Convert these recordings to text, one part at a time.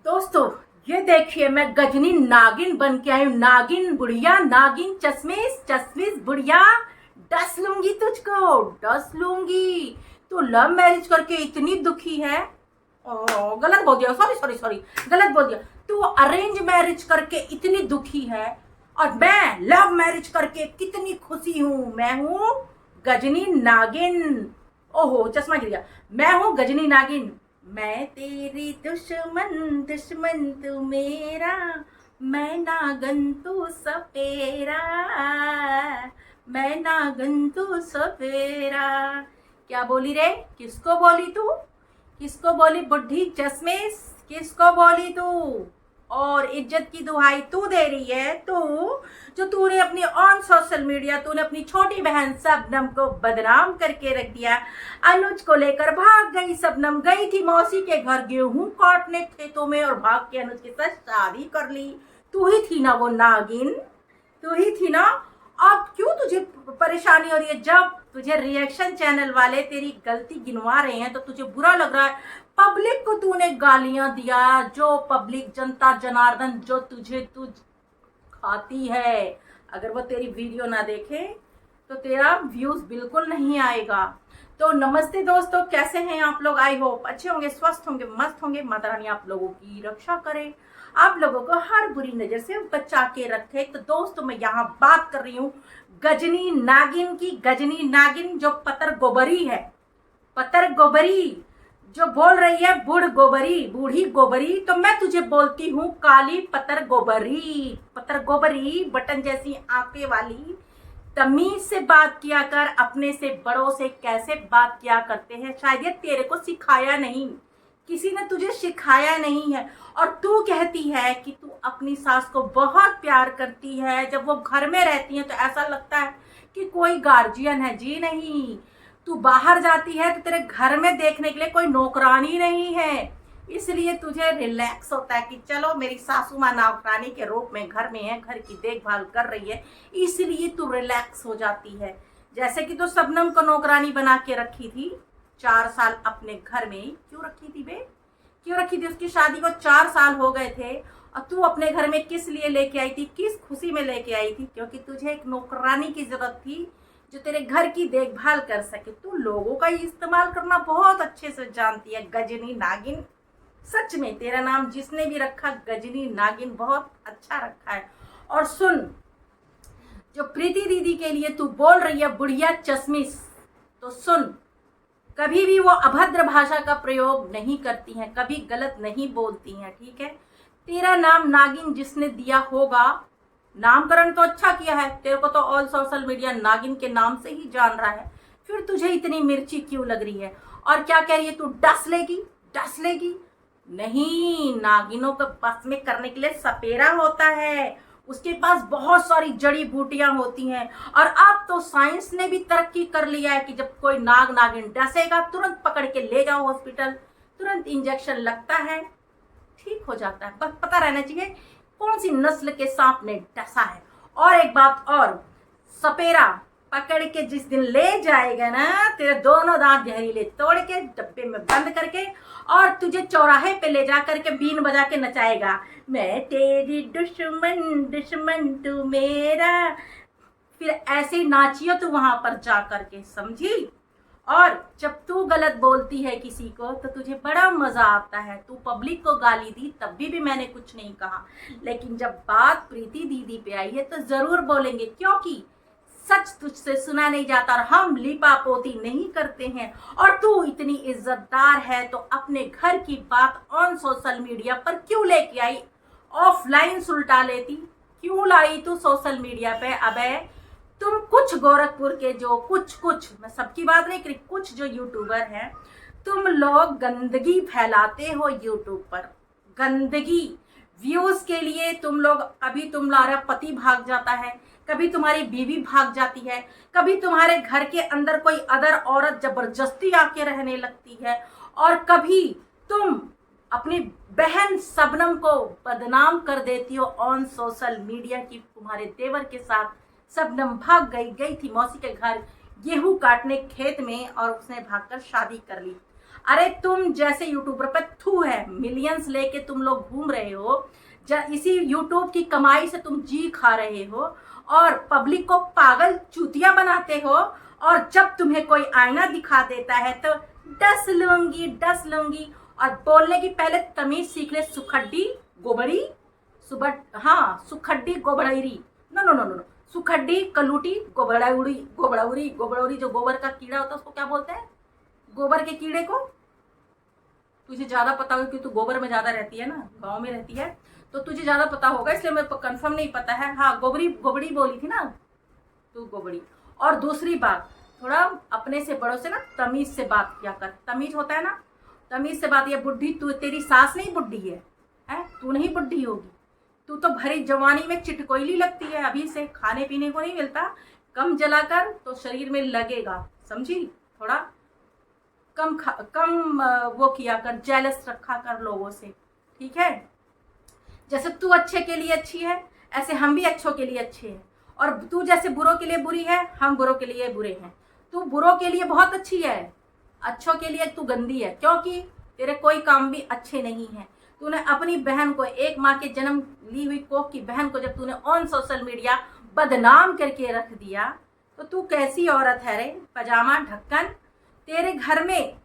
दोस्तों ये देखिए, मैं गजनी नागिन बन के आई हूँ। नागिन बुढ़िया, नागिन चश्मिश, चश्मिश बुढ़िया। डस लूंगी तुझको, डस लूंगी। तू लव मैरिज करके इतनी दुखी है। गलत बोल दिया, सॉरी सॉरी सॉरी, गलत बोल दिया। तू अरेंज मैरिज करके इतनी दुखी है और मैं लव मैरिज करके कितनी खुशी हूँ। मैं हूँ गजनी नागिन। ओहो, चश्मा गिर गया। मैं हूँ गजनी नागिन। मैं तेरी दुश्मन, दुश्मन तू मेरा, मैं नागन तू सपेरा, मैं नागन तू सपेरा। क्या बोली रे? किसको बोली तू? किसको बोली बुढ़ी चश्मिश? किसको बोली तू? और इज्जत की दुहाई तू दे रही है। तू जो तूने अपनी ऑन सोशल मीडिया, तूने अपनी छोटी बहन शबनम को बदनाम करके रख दिया। अनुज को लेकर भाग गई शबनम, गई थी मौसी के घर गेहूं काटने खेतों में और भाग के अनुज के साथ शादी कर ली। तू ही थी ना वो नागिन, तू ही थी ना। अब क्यों तुझे परेशानी हो रही है? जब तुझे रिएक्शन चैनल वाले तेरी गलती गिनवा रहे हैं तो तुझे बुरा लग रहा है। पब्लिक को तूने गालियां दिया, जो पब्लिक जनता जनार्दन जो तुझे तुझ खाती है, अगर वो तेरी वीडियो ना देखे तो तेरा व्यूज बिल्कुल नहीं आएगा। तो नमस्ते दोस्तों, कैसे हैं आप लोग? आई होप अच्छे होंगे, स्वस्थ होंगे, मस्त होंगे। माता रानी आप लोगों की रक्षा करे, आप लोगों को हर बुरी नजर से बचा के रखे। तो दोस्तों मैं यहाँ बात कर रही हूँ गजनी नागिन की। गजनी नागिन जो पतर गोबरी है, पतर गोबरी, जो बोल रही है बुढ़ गोबरी, बूढ़ी गोबरी। तो मैं तुझे बोलती हूँ काली पतर गोबरी। पतर गोबरी, बटन जैसी आंखें वाली। तमीज से बात किया कर। अपने से बड़ों से कैसे बात किया करते हैं, शायद ये तेरे को सिखाया नहीं, किसी ने तुझे सिखाया नहीं है। और तू कहती है कि तू अपनी सास को बहुत प्यार करती है। जब वो घर में रहती है तो ऐसा लगता है कि कोई गार्जियन है। जी नहीं, तू बाहर जाती है तो तेरे घर में देखने के लिए कोई नौकरानी नहीं है। इसलिए तुझे रिलैक्स होता है कि चलो मेरी सासू माँ नौकरानी के रूप में घर में है, घर की देखभाल कर रही है, इसलिए तू रिलैक्स हो जाती है। जैसे कि तू शबनम को नौकरानी बना के रखी थी 4 साल अपने घर में। क्यों रखी थी बे? क्यों रखी थी? उसकी शादी को 4 साल हो गए थे और तू अपने घर में किस लिए लेके आई थी? किस खुशी में लेके आई थी? क्योंकि तुझे एक नौकरानी की जरूरत थी जो तेरे घर की देखभाल कर सके। तू लोगों का इस्तेमाल करना बहुत अच्छे से जानती है गजनी नागिन। सच में तेरा नाम जिसने भी रखा गजनी नागिन बहुत अच्छा रखा है। और सुन, जो प्रीति दीदी के लिए तू बोल रही है बुढ़िया चश्मिश, तो सुन, कभी भी वो अभद्र भाषा का प्रयोग नहीं करती हैं, कभी गलत नहीं बोलती हैं, ठीक है? तेरा नाम नागिन जिसने दिया होगा, नामकरण तो अच्छा किया है, तेरे को तो ऑल सोशल मीडिया नागिन के नाम से ही जान रहा है, फिर तुझे इतनी मिर्ची क्यों लग रही है? और क्या कह रही है? तू डस लेगी, डस लेगी? नहीं, नागिनों को बस में करने के लिए सपेरा होता है, उसके पास बहुत सारी जड़ी बूटियां होती हैं। और अब तो साइंस ने भी तरक्की कर लिया है कि जब कोई नाग नागिन डसेगा तुरंत पकड़ के ले जाओ हॉस्पिटल, तुरंत इंजेक्शन लगता है, ठीक हो जाता है। बस पता रहना चाहिए कौन सी नस्ल के सांप ने डसा है। और एक बात और, सपेरा पकड़ के जिस दिन ले जाएगा ना, तेरे दोनों दांत जहरीले तोड़ के डब्बे में बंद करके और तुझे चौराहे पे ले जा करके बीन बजा के नचाएगा, मैं तेरी दुश्मन, दुश्मन तू मेरा। फिर ऐसे नाचियो तू वहां पर जा करके, समझी? और जब तू गलत बोलती है किसी को तो तुझे बड़ा मजा आता है। तू पब्लिक को गाली दी तब भी मैंने कुछ नहीं कहा, लेकिन जब बात प्रीति दीदी पे आई है तो जरूर बोलेंगे, क्योंकि सच तुझसे सुना नहीं जाता और हम लिपा पोती नहीं करते हैं। और तू इतनी इज्जतदार है तो अपने घर की बात ऑन सोशल मीडिया पर क्यों लेके आई? ऑफलाइन सुलटा लेती। क्यों लाई तू सोशल मीडिया पे? अबे तुम कुछ गोरखपुर के जो कुछ, मैं सबकी बात नहीं करी, कुछ जो यूट्यूबर हैं, तुम लोग गंदगी फैलाते हो यूट्यूब पर। गंदगी व्यूज के लिए तुम लोग, कभी तुम्हारा पति भाग जाता है, कभी तुम्हारी बीवी भाग जाती है, कभी तुम्हारे घर के अंदर कोई अदर औरत जबरदस्ती आके रहने लगती है, और कभी तुम अपनी बहन शबनम को बदनाम कर देती हो ऑन सोशल मीडिया की तुम्हारे देवर के साथ। शबनम भाग गई थी मौसी के घर गेहूं काटने खेत में और उसने भागकर शादी कर ली। अरे तुम जैसे यूट्यूबर पे थू है, मिलियंस लेके तुम लोग घूम रहे हो, इसी यूट्यूब की कमाई से तुम जी खा रहे हो और पब्लिक को पागल चूतिया बनाते हो, और जब तुम्हें कोई आईना दिखा देता है तो डस लूंगी। और बोलने की पहले तमीज सीख ले, सुखड्डी गोबड़ी सुखड्डी गोबड़ेरी, नो, सुखड्डी कलूटी गोबड़ौरी, जो गोबर का कीड़ा होता है उसको क्या बोलते हैं? गोबर के कीड़े को तुझे ज्यादा पता होगा कि तू गोबर में ज्यादा रहती है ना, गांव में रहती है, तो तुझे ज्यादा पता होगा, इसलिए मेरे को कंफर्म नहीं पता है। हाँ, गोबड़ी बोली थी ना तू, गोबड़ी। और दूसरी बात, थोड़ा अपने से बड़ों से ना तमीज से बात किया कर। तमीज होता है ना, तमीज से बात। ये बुढ़ी, तू, तेरी सास नहीं बुढ़ी है, तू नहीं बुढ़ी होगी, तू तो भरी जवानी में चिटकोयली लगती है। अभी से खाने पीने को नहीं मिलता, कम जलाकर तो शरीर में लगेगा, समझी? थोड़ा कम वो किया कर, जेलस रखा कर लोगों से, ठीक है? जैसे तू अच्छे के लिए अच्छी है, ऐसे हम भी अच्छों के लिए अच्छे हैं, और तू जैसे बुरों के लिए बुरी है, हम बुरों के लिए बुरे हैं। तू बुरों के लिए बहुत अच्छी है, अच्छों के लिए तू गंदी है, क्योंकि तेरे कोई काम भी अच्छे नहीं है। तूने अपनी बहन को, एक माँ के जन्म ली हुई कोख की बहन को जब तूने ऑन सोशल मीडिया बदनाम करके रख दिया, तो तू कैसी औरत है रे? पजामा ढक्कन। तेरे घर में,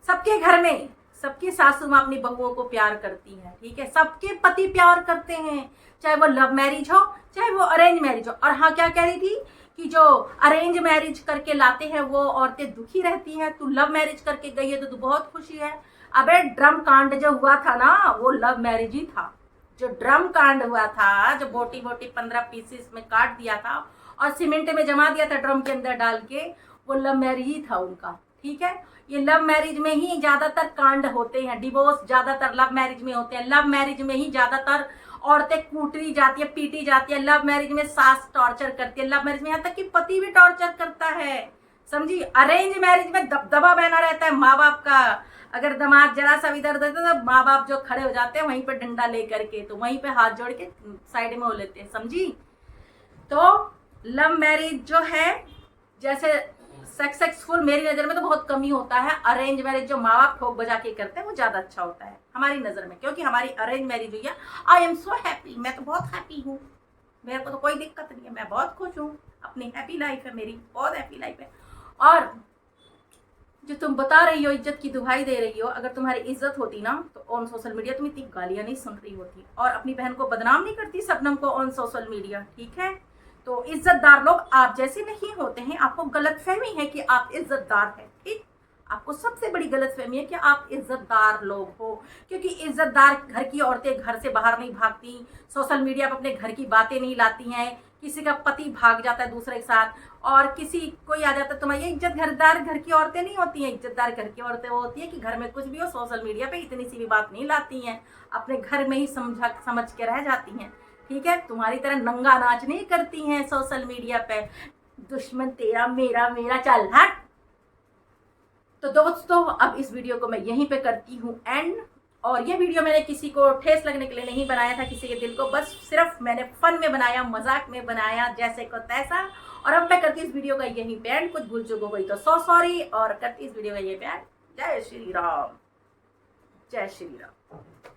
सबके घर में, सबकी सासू माँ अपनी बहुओं को प्यार करती है, ठीक है? सबके पति प्यार करते हैं, चाहे वो लव मैरिज हो चाहे वो अरेंज मैरिज हो। और हाँ, क्या कह रही थी कि जो अरेंज मैरिज करके लाते हैं वो औरतें दुखी रहती हैं, तू लव मैरिज करके गई है तो तू बहुत खुशी है। अबे ड्रम कांड जो हुआ था ना, वो लव मैरिज ही था। जो ड्रम कांड हुआ था, जो बोटी 15 पीसेस में काट दिया था और सीमेंट में जमा दिया था ड्रम के अंदर डाल के, वो लव मैरिज ही था उनका, ठीक है? ये लव मैरिज में ही ज्यादातर कांड होते हैं, डिवोर्स ज्यादातर लव मैरिज में होते हैं। लव मैरिज में ही ज्यादातर औरतें कूटी जाती है, पीटी जाती है। लव मैरिज में सास टॉर्चर करती है, लव मैरिज में यहाँ तक कि पति भी टॉर्चर करता है, समझी? अरेंज मैरिज में दबदबा बना रहता है माँ बाप का। अगर दामाद जरा सा भी दर्द होता है तो माँ बाप जो खड़े हो जाते हैं वहीं पर डंडा लेकर के, तो वहीं पे हाथ जोड़ के साइड में हो लेते हैं, समझी? तो लव मैरिज जो है, जैसे सक्सेसफुल मेरी नज़र में तो बहुत कम ही होता है। अरेंज मैरिज जो माँ बाप ठोक बजा के करते हैं वो ज़्यादा अच्छा होता है हमारी नज़र में, क्योंकि हमारी अरेंज मैरिज हुई है। आई एम सो हैप्पी, मैं तो बहुत हैप्पी हूँ, मेरे को तो कोई दिक्कत नहीं है, मैं बहुत खुश हूँ, अपनी हैप्पी लाइफ है मेरी, बहुत हैप्पी लाइफ है। और जो तुम बता रही हो, इज्जत की दुहाई दे रही हो, अगर तुम्हारी इज्जत होती ना तो ऑन सोशल मीडिया तुम इतनी गालियाँ नहीं सुन रही होती और अपनी बहन को बदनाम नहीं करती शबनम को ऑन सोशल मीडिया, ठीक है? तो इज्जतदार लोग आप जैसे नहीं होते हैं। आपको गलतफहमी है कि आप इज्जतदार हैं, ठीक? आपको सबसे बड़ी गलतफहमी है कि आप इज्जतदार लोग हो, क्योंकि इज्जतदार घर की औरतें घर से बाहर नहीं भागती, सोशल मीडिया पर अपने घर की बातें नहीं लाती हैं। किसी का पति भाग जाता है दूसरे के साथ, और किसी कोई आ जाता है, तुम्हारी इज्जतदार घर की औरतें नहीं होती हैं। इज्जतदार घर की औरतें वो होती है कि घर में कुछ भी हो, सोशल मीडिया पे इतनी सी भी बात नहीं लाती हैं, अपने घर में ही समझ के रह जाती हैं, ठीक है? तुम्हारी तरह नंगा नाच नहीं करती हैं सोशल मीडिया पे, दुश्मन तेरा मेरा चल हट। तो दोस्तों, अब इस वीडियो को मैं यहीं पे करती हूँ एंड। और ये वीडियो मैंने किसी को ठेस लगने के लिए नहीं बनाया था, किसी के दिल को, बस सिर्फ मैंने फन में बनाया, मजाक में बनाया, जैसे को तैसा। और अब मैं करती इस वीडियो का यहीं पे एंड। कुछ भूल चुक हो गई तो सो सॉरी, और करती इस वीडियो का यहीं पे एंड। जय श्री राम, जय श्री राम।